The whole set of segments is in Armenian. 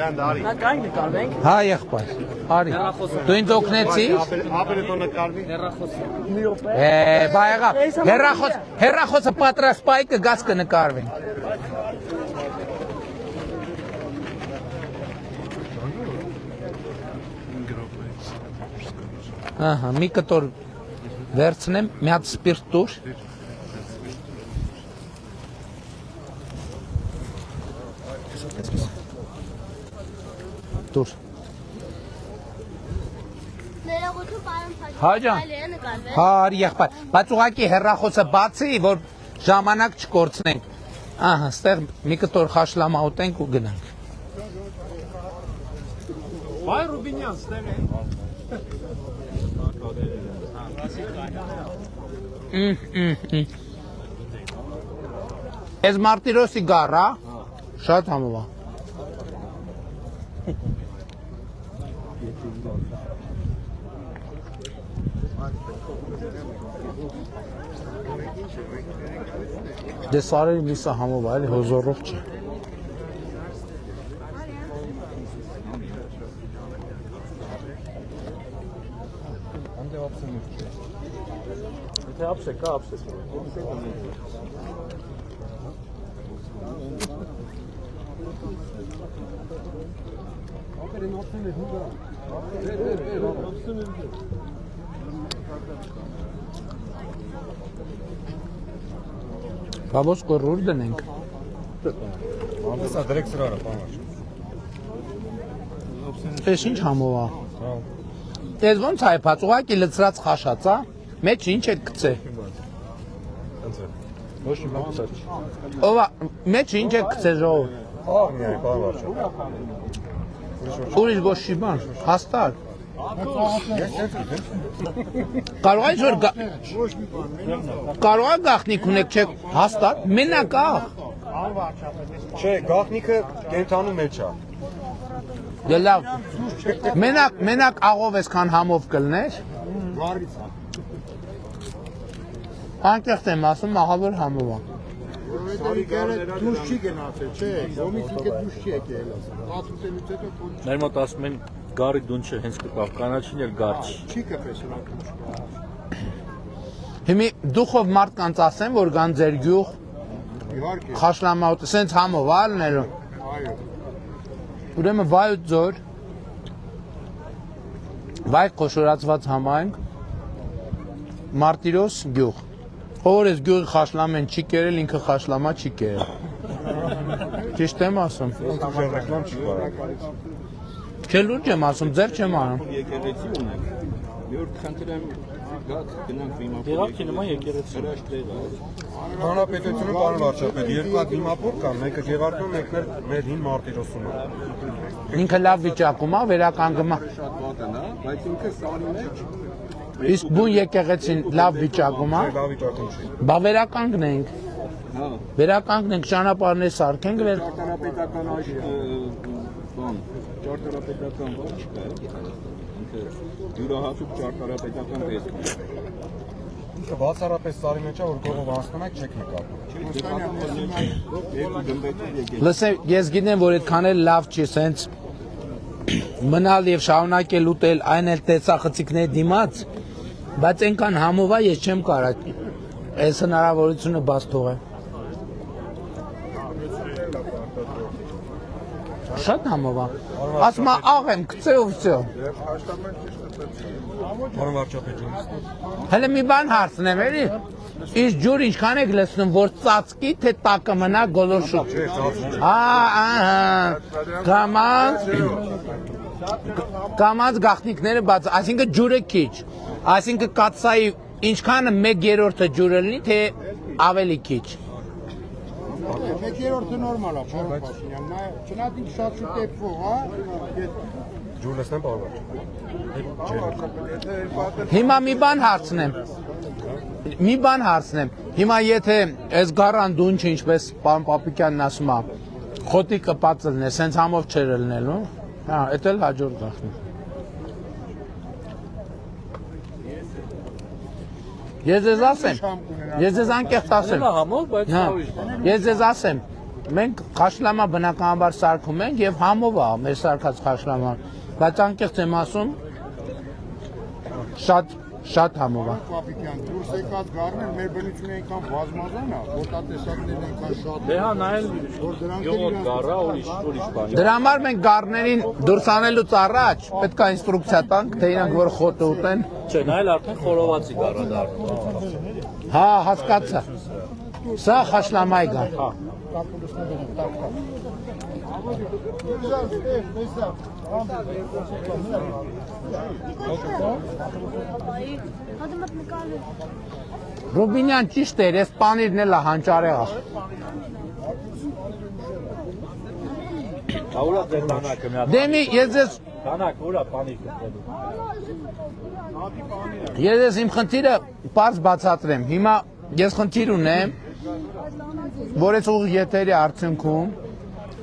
Նկարենք նկարվենք։ Հա եղբայր, արի, դու ինձ օգնեցի։ Բա եղավ, հեռախոսը պատրաստ պայի կգաս կնկարվենք։ Ահա, մի կտոր վերցնեմ, մի հատ սպիրտ տուր։ Տուր։ Հա ջան, հա արի եղբայր, բայց ուղղակի հեռախոսը բացի, որ ժամանակ չկորցնենք։ Ահա, ստեղ մի կտոր խաշլամա ուտենք ու գնանք։ Բայ Ռուբինյան, ստեղ է։ Ես Մարտիրոսի գառ, հա, շատ համով է։ Դե սարերի միսը համով է, էլի հոզորով չէ։ Եթե ապշե կա, ապշե։ Բաբոս կորուր դնենք։ Ամսա դրեք սրարը, պանար։ Ես ինչ համով է։ Ես ոնց հայփած, ուղղակի լցրած խաշած, հա։ Մեջ ինչ է գցե։ Ոչ մի բան չէ։ Ով մեջ ինչ է գցե ժողով։ Ահ, միայն պանար չէ։ Ուրիշ ոչ մի բան, հաստատ։ Կարող է որ կարող է գախնիկ ունեք, չէ, հաստատ, մենակ աղ։ Չէ, գաղտնիքը կենթանու մեջ է։ Դե լավ, մենակ աղով այսքան համով կլներ։ Անկեղծ եմ ասում, աղավոր համով է։ Դուշ չի գնացել, չէ, ոմիկը դուշ չի եկել։ Հատուցելուց հետո Մեր մոտ ասում են գարի դուն չէ, հենց կպավ, կանաչին էլ գար չի կպես հնակ։ Հիմի դուխով մարդկանց ասեմ, որ կան ձեր գյուղ, Իհարկե, խաշլամաուտ, սենց համով ալներով։ այո։ Ուրեմն վայոց ձոր, վայ խոշորացված համայնք, Մարտիրոս գյուղ։ Որ ես գյուղի խաշլամեն չի կերել, ինքը խաշլամա չի կերել։ Ճիշտ եմ ասում։ Ռեկլամ չի կարա։ Չէ լուրջ եմ ասում, ձեր չեմ անում։ Եկեղեցի ունենք, մի օր խնդրեմ գաք գնանք դիմապոր։ Եղավքի նման եկեղեցի։ Հանրապետությունը պարոն վարչապետ, երկու հատ դիմապոր կա, մեկը Գևարդիոն, մեկն էլ մեր հին Մարտիրոսում է։ Ինքը լավ վիճակում է, վերականգնվում է։ Շատ վատ է նա, բայց ինքը սարի մեջ Իսկ բուն եկեղեցին լավ վիճակում է։ Լավ վիճակում չի։ Բա վերականգնենք։ Վերականգնենք, ճանապարհներ սարքենք, ճարտարապետական այժմ բան, ճարտարապետական բան չկա, ինքը յուրահատուկ ճարտարապետական տեսք ունի։ Ինքը բացառապես սարի մեջ է, որ կողով անցնանք չեք նկատում։ Լսեմ, ես գիտեմ, որ այդքան էլ լավ չի, սենց մնալ եւ շարունակել ուտել, այն էլ տեսախցիկների դիմաց, բայց այնքան համով է, ես չեմ կարա այս հնարավորությունը բաց թողել։ Շատ համով է։ Ասում է աղ եմ, գցե ու վсё։ Պարոն վարչապետ ջան։ Հələ մի բան հարցնեմ, էլի։ Իս ջուր ինչքան եք լցնում, որ ծածկի, թե տակը մնա գոլորշուտ։ Կամած գաղտնիքները բաց, այսինքն ջուրը քիչ, այսինքն կաթսայի ինչքանը 1/3-ը ջուրը լինի, թե ավելի քիչ։ 1/3-ը նորմալ է, պարոն Փաշինյան, նա չնայած ինքը շատ շուտ տեպվող է, Ջուր լսնեմ պարոն վարչապետ։ Հիմա մի բան հարցնեմ, հիմա եթե այս գառան դուն չէ, ինչպես պարոն Պապիկյանն ասում է, խոտի կպած լներ, սենց համով չեր լնելու, հա, էդ էլ հաջորդ գաղտնիք։ Ես ձեզ ասեմ, ես ձեզ անկեղծ ասեմ, Համով, բայց ես ձեզ ասեմ, մենք խաշլամա բնականաբար սարքում ենք եւ համով է մեր սարքած խաշլաման, բայց անկեղծ եմ ասում շատ համով է։ Պապիկյան, դուրս եկած գառներ մեր բնությունը այնքան բազմազան է, ոտատեսակներն այնքան շատ Դե հա նայել որ դրանք յոգորտ գառա, ուրիշ բան։ Դրա համար մենք գառներին դուրս անելուց առաջ պետք է ինստրուկցիա տանք, թե իրանք որ խոտը ուտեն։ Չէ, նայել արդեն խորովածի գառա դառնում։ Հա, հասկացա։ Սա խաշլամայի գար։ Հա։ Ռուբինյան ճիշտ էր, ես պանիրն էլ հանճարեղ է։ Աուրա դեր տանակը մի հատ։ Դեմի, ես Տանակ, ուրա պանիկը։ Ես իմ խնդիրը պարզ բացատրեմ։ Հիմա ես խնդիր ունեմ, որ այս ուղիղ եթերի արդյունքում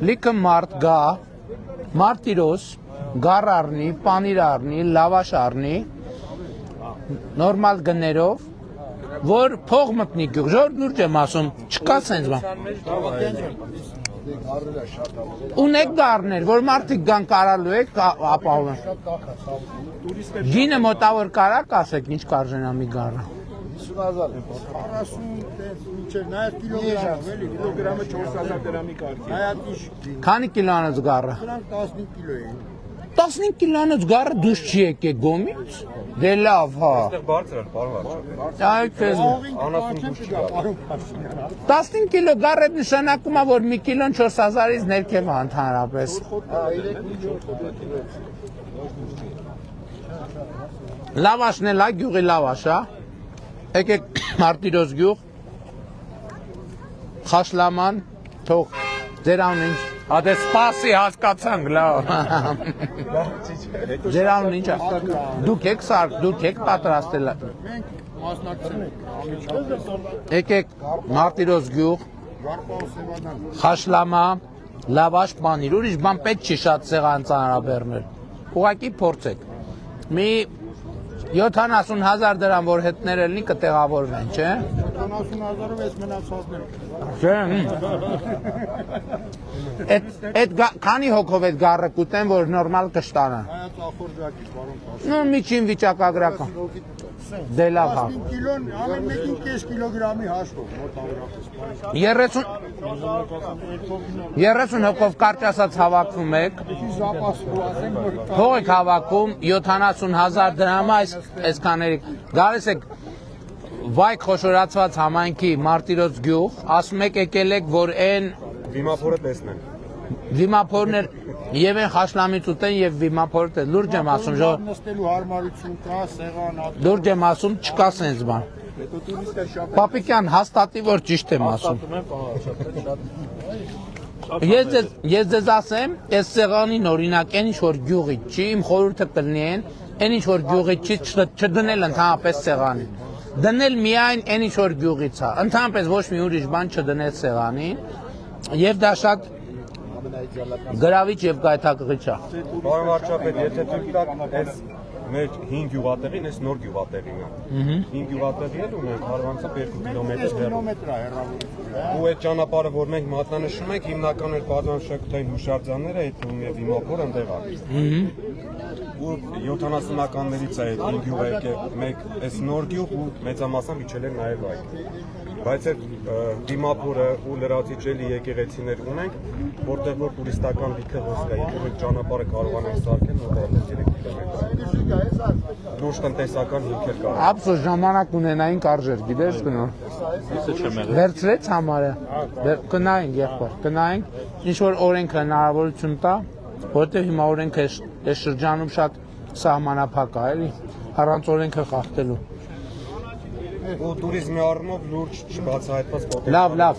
լիքը մարդ գա, մարտիրոս, գառ առնի, պանիր առնի, լավաշ առնի, նորմալ գներով, որ փող մտնի գյուղ, ժողովուրդ լուրջ եմ ասում, չկա սենց բան։ Ունեք գառներ, որ մարդիկ գան կարալու եք ապահովում։ Գինը մոտավոր կարակ ասեք, ինչ կարժենա մի գառը։ 40 մինչև նայած կիլոգրամով, էլի, կիլոգրամը 4000 դրամի կարգի։ Նայած ինչ Քանի կիլոանոց գառը։ դրանք 15 կիլո էին։ 15 կիլոանոց գառը դուրս չի եկե գոմից։ Դե լավ, հա։ Այստեղ բարձր էր, պարոն վարչապետ։ Այ քեզ։ Անասուն դուրս չկա, պարոն Փաշինյան։ 15 կիլո գառը նշանակում է, որ մի կիլոն 4000-ից ներքև է ընդհանրապես։ Լավաշն էլ է, գյուղի լավաշ է։ Եկեք Մարտիրոս գյուղ, Խաշլաման, թող ձեր անուն ինչ։ Հատե սպասի հասկացանք, լավ։ Ձեր անուն ինչ է։ Դուք եք սարք, դուք եք պատրաստել։ Մենք մասնակցել ենք ամիջապես Եկեք Մարտիրոս գյուղ, Գարպաու Սևադան։ Խաշլամա, լավաշ պանիր, ուրիշ բան պետք չի շատ սեղան ծանրաբեռնել։ Ուղղակի փորձեք։ Մի 70,000 դրամ որ հետներ ելնի կտեղավորվեն, չէ։ 70,000-ով ես մնացածներ։ Չէ։ Այդ քանի հոգով այդ գառը կուտեն, որ նորմալ կշտանան։ Հայաց ախորժակի, պարոն Փաշինյան։ Ну, միջին վիճակագրական։ Դե լավ, հա։ 15 կիլոն, ամեն մեկին կես կիլոգրամի հաշվով, մոտավորապես։ 30 հոգով կարճ ասած հավաքվում եք, Զապաս ասենք, որ փող եք հավաքում 70,000 դրամը այսքաների։ Գալիս եք վայք խոշորացված համայնքի Մարտիրոս գյուղ, ասում եք եկել եք, որ այն Դիմափորը տեսնեն։ վիմափորներ եւ այն խաշլամից ուտեն եւ վիմափորը լուրջ եմ ասում, նստելու հարմարություն կա, սեղան, լուրջ եմ ասում, չկա սենց բան։ հետո տուրիստը շատ Պապիկյան հաստատի, որ ճիշտ եմ ասում։ Ես ձեզ ասեմ, այս սեղանին օրինակ այն ինչ որ գյուղից չի, իմ խորհուրդը կլինի այն ինչ որ գյուղից չի չդնել ընդհանրապես սեղանին։ Դնել միայն այն ինչ որ գյուղից է, ընդհանրապես ոչ մի ուրիշ բան չդնել սեղանին, եւ դա շատ գրավիչ եւ գայթակղիչ է։ Պարոն վարչապետ, եթե դուք տաք այս մեր 5 գյուղատեղին, այս նոր գյուղատեղին է։ 5 գյուղատեղի էլ ունենք հարվածով 2 կիլոմետր հեռու։ կիլոմետր է հեռավորությունը։ Ու այդ ճանապարհը, որ մենք մատնանշում ենք, հիմնական էր պատվամշակութային հուշարձանները, այդ ու եւ Վիմափորը ընդեղ է։ Ու 70-ականներից է այդ 5 գյուղը եկել, մեկ այս նոր գյուղ ու մեծամասամբ իջել են նաեւ այդ։ Բայց այդ Վիմափորը ու լրացիչելի եկեղեցիներ ունենք, որտեղ որ տուրիստական լիքը հոսք է, եթե մենք ճանապարհը կարողանանք սարքել, մոտավորապես 3 կիլոմետր։ Լուրջ տնտեսական հիմքեր կա։ Ափսոս ժամանակ ունենային կարժեր, գիտես գնոր։ Իսը չեմ եղել։ Վերցրեց համարը։ Կնայենք եղբայր, կնայենք, ինչ որ օրենքը հնարավորություն տա, որտեղ հիմա օրենքը այս շրջանում շատ սահմանափակ է, էլի, առանց օրենքը խախտելու։ Ու տուրիզմի առումով լուրջ չբացահայտված պոտենցիալ։ Լավ,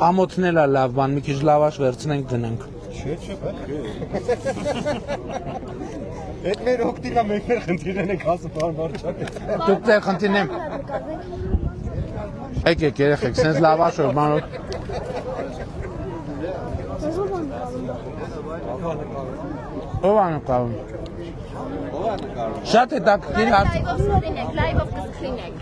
ամոթնել է լավ բան, մի քիչ լավաշ վերցնենք գնանք։ Չէ, Այդ մեր օգտին է մենք մեր խնդիրներն ենք ասում, պարոն վարչապետ։ Դուք ձեր խնդիրն եմ։ Եկեք երեխեք, սենց լավաշ որ բանով։ Ո՞վ է նկարում։ Շատ հետաքրքիր հարց։ Լայվով կսկրինենք։